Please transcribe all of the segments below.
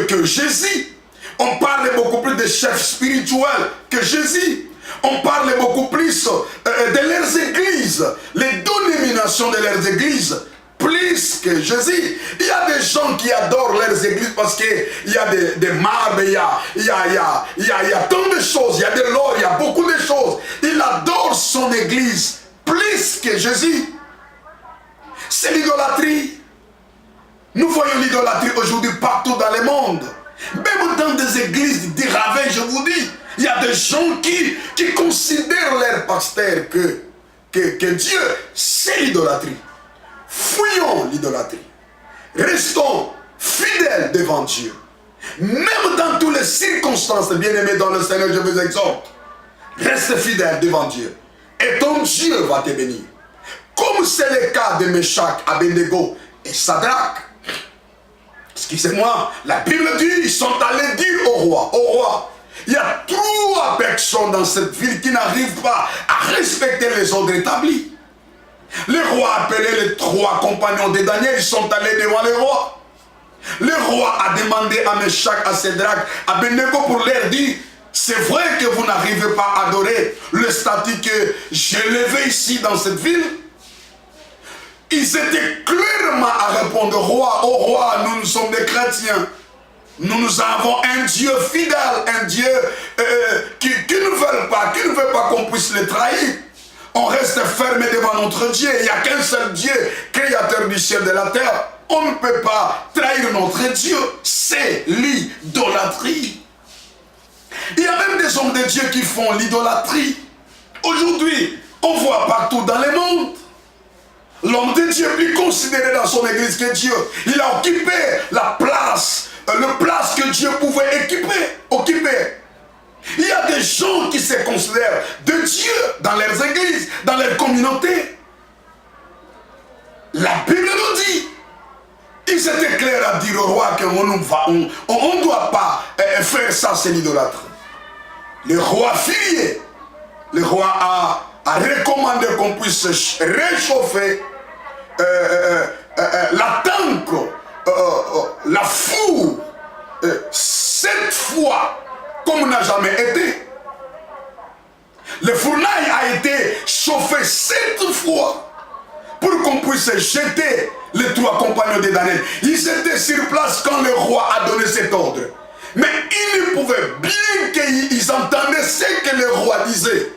que Jésus. On parle beaucoup plus des chefs spirituels que Jésus. On parle beaucoup plus de leurs églises, les dénominations de leurs églises, plus que Jésus. Il y a des gens qui adorent leurs églises parce qu'il y a des marbres, il y a tant de choses, il y a de l'or, il y a beaucoup de choses. Il adore son église plus que Jésus. C'est l'idolâtrie. Nous voyons l'idolâtrie aujourd'hui partout dans le monde. Même dans des églises déravées, je vous dis, il y a des gens qui considèrent leur pasteur que Dieu, c'est l'idolâtrie. Fuyons l'idolâtrie. Restons fidèles devant Dieu. Même dans toutes les circonstances, bien-aimés dans le Seigneur, je vous exhorte. Reste fidèle devant Dieu. Et ton Dieu va te bénir. Comme c'est le cas de Meshach, Abednego et Sadrach. Excusez-moi, la Bible dit, ils sont allés dire au roi, il y a 3 personnes dans cette ville qui n'arrivent pas à respecter les ordres établis. Le roi a appelé les 3 compagnons de Daniel, ils sont allés devant le roi. Le roi a demandé à Meshach, à Sadrach, à Abednego pour leur dire, c'est vrai que vous n'arrivez pas à adorer le statut que j'ai levé ici dans cette ville. Ils étaient clairement à répondre au roi, nous sommes des chrétiens. Nous avons un Dieu fidèle, un Dieu qui ne veut pas qu'on puisse le trahir. On reste fermé devant notre Dieu. Il n'y a qu'un seul Dieu, créateur du ciel et de la terre. On ne peut pas trahir notre Dieu. C'est l'idolâtrie. Il y a même des hommes de Dieu qui font l'idolâtrie. Aujourd'hui, on voit partout dans le monde. L'homme de Dieu est plus considéré dans son église que Dieu. Il a occupé la place que Dieu pouvait occuper. Il y a des gens qui se considèrent de Dieu dans leurs églises, dans leurs communautés. La Bible nous dit, ils étaient clairs à dire au roi qu'on ne doit pas faire ça, c'est l'idolâtrie. Le roi furieux, le roi a recommandé qu'on puisse réchauffer la tanque, la four, 7 fois comme n'a jamais été. Le fournail a été chauffé 7 fois pour qu'on puisse jeter les 3 compagnons de Daniel. Ils étaient sur place quand le roi a donné cet ordre. Mais ils pouvaient, bien qu'ils entendaient ce que le roi disait,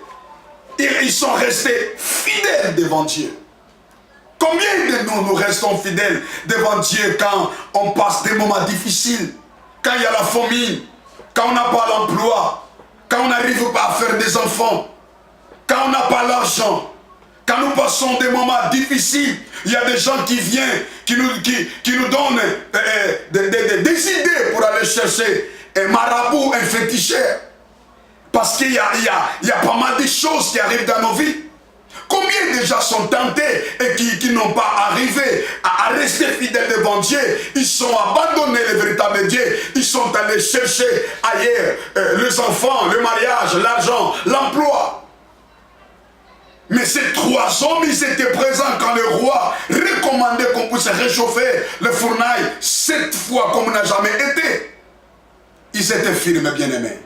ils sont restés fidèles devant Dieu. Combien de nous restons fidèles devant Dieu quand on passe des moments difficiles, quand il y a la famine, quand on n'a pas l'emploi, quand on n'arrive pas à faire des enfants, quand on n'a pas l'argent, quand nous passons des moments difficiles, il y a des gens qui viennent, qui nous donnent des idées pour aller chercher un marabout, un féticheur. Parce qu'il y a pas mal de choses qui arrivent dans nos vies. Combien de gens sont tentés et qui n'ont pas arrivé à rester fidèles devant Dieu? Ils sont abandonnés le véritable Dieu. Ils sont allés chercher ailleurs les enfants, le mariage, l'argent, l'emploi. Mais ces 3 hommes, ils étaient présents quand le roi recommandait qu'on puisse réchauffer le fournail 7 fois comme n'a jamais été. Ils étaient firmes, bien-aimés.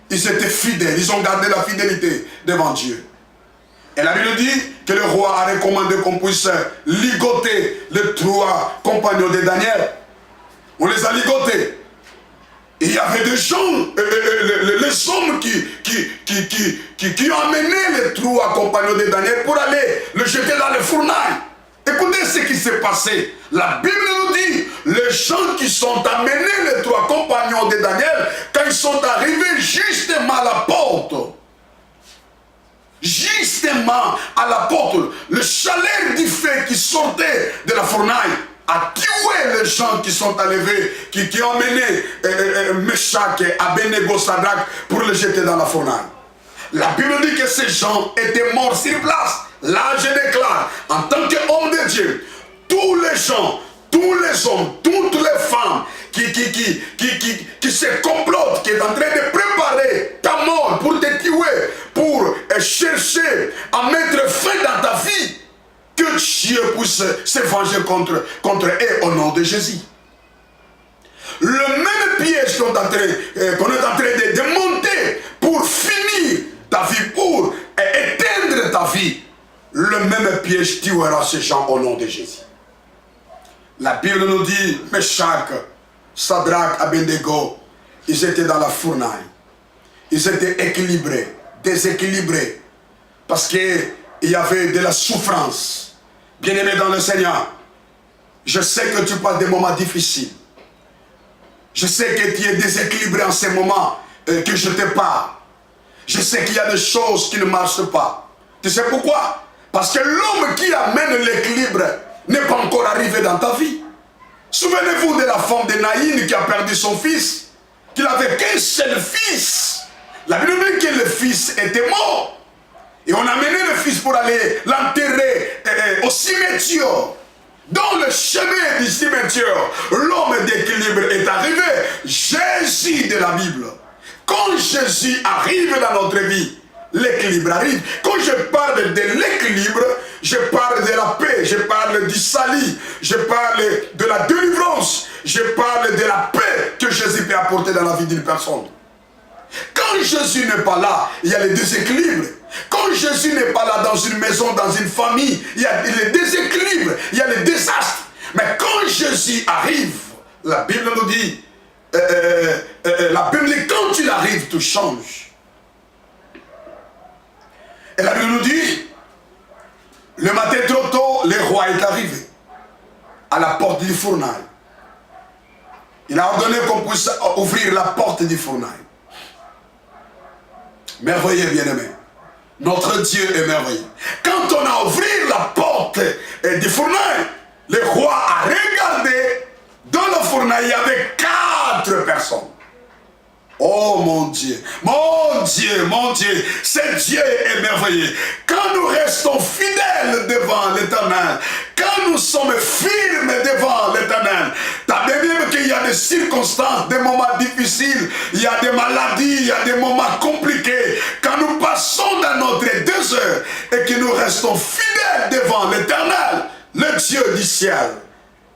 Ils étaient fidèles, ils ont gardé la fidélité devant Dieu. Et la Bible dit que le roi a recommandé qu'on puisse ligoter les 3 compagnons de Daniel. On les a ligotés. Et il y avait des gens, les hommes qui ont amené les 3 compagnons de Daniel pour aller le jeter dans le fournail. Écoutez ce qui s'est passé. La Bible nous dit, les gens qui sont amenés, les 3 compagnons de Daniel, quand ils sont arrivés justement à la porte, le chaleur du feu qui sortait de la fournaille a tué les gens qui sont arrivés, qui ont amené Meshach, Abednego, Sadrach pour les jeter dans la fournaille. La Bible dit que ces gens étaient morts sur place. Là, je déclare, en tant qu'homme de Dieu, tous les gens, tous les hommes, toutes les femmes qui se complotent, qui est en train de préparer ta mort pour te tuer, pour chercher à mettre fin dans ta vie, que Dieu puisse se venger contre eux au nom de Jésus. Le même piège qu'on est en train de démonter pour finir ta vie, pour éteindre ta vie, le même piège tuera ces gens au nom de Jésus. La Bible nous dit, Meshach, Shadrach, Abednego, ils étaient dans la fournaille. Ils étaient équilibrés, déséquilibrés, parce qu'il y avait de la souffrance. Bien-aimé dans le Seigneur, je sais que tu passes des moments difficiles. Je sais que tu es déséquilibré en ces moments que je te parle. Je sais qu'il y a des choses qui ne marchent pas. Tu sais pourquoi? Parce que l'homme qui amène l'équilibre n'est pas encore arrivé dans ta vie. Souvenez-vous de la femme de Naïn qui a perdu son fils, qu'il n'avait qu'un seul fils. La Bible dit que le fils était mort. Et on a mené le fils pour aller l'enterrer au cimetière. Dans le chemin du cimetière, l'homme d'équilibre est arrivé. Jésus de la Bible. Quand Jésus arrive dans notre vie, l'équilibre arrive. Quand je parle de l'équilibre, je parle de la paix, je parle du salut, je parle de la délivrance, je parle de la paix que Jésus peut apporter dans la vie d'une personne. Quand Jésus n'est pas là, il y a le déséquilibre. Quand Jésus n'est pas là dans une maison, dans une famille, il y a le déséquilibre, il y a le désastre. Mais quand Jésus arrive, la Bible nous dit, la Bible dit, quand il arrive, tout change. Et la Bible nous dit, le matin trop tôt, le roi est arrivé à la porte du fournail. Il a ordonné qu'on puisse ouvrir la porte du fournail. Merveilleux, bien-aimé. Notre Dieu est merveilleux. Quand on a ouvert la porte du fournail, le roi a regardé. Dans le fournail, il y avait 4 personnes. Oh mon Dieu, mon Dieu, mon Dieu, ce Dieu est merveilleux. Quand nous restons fidèles devant l'Éternel, quand nous sommes firmes devant l'Éternel, t'as bien vu qu'il y a des circonstances, des moments difficiles, il y a des maladies, il y a des moments compliqués. Quand nous passons dans notre désert et que nous restons fidèles devant l'Éternel, le Dieu du ciel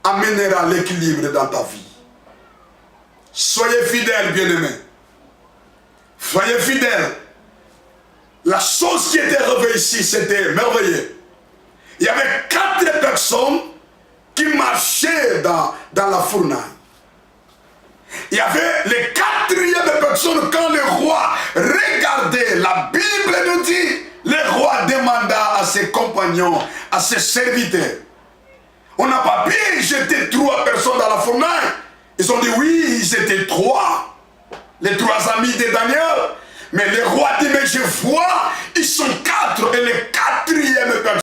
amènera l'équilibre dans ta vie. Soyez fidèles, bien-aimés. Soyez fidèles. La chose qui était révélée ici, c'était merveilleux. Il y avait 4 personnes qui marchaient dans la fournaille. Il y avait les 4e personnes quand le roi regardait. La Bible nous dit, le roi demanda à ses compagnons, à ses serviteurs. On n'a pas pu jeter 3 personnes dans la fournaille. Ils ont dit oui, ils étaient 3. Les 3 amis de Daniel. Mais le roi dit, mais je vois, ils sont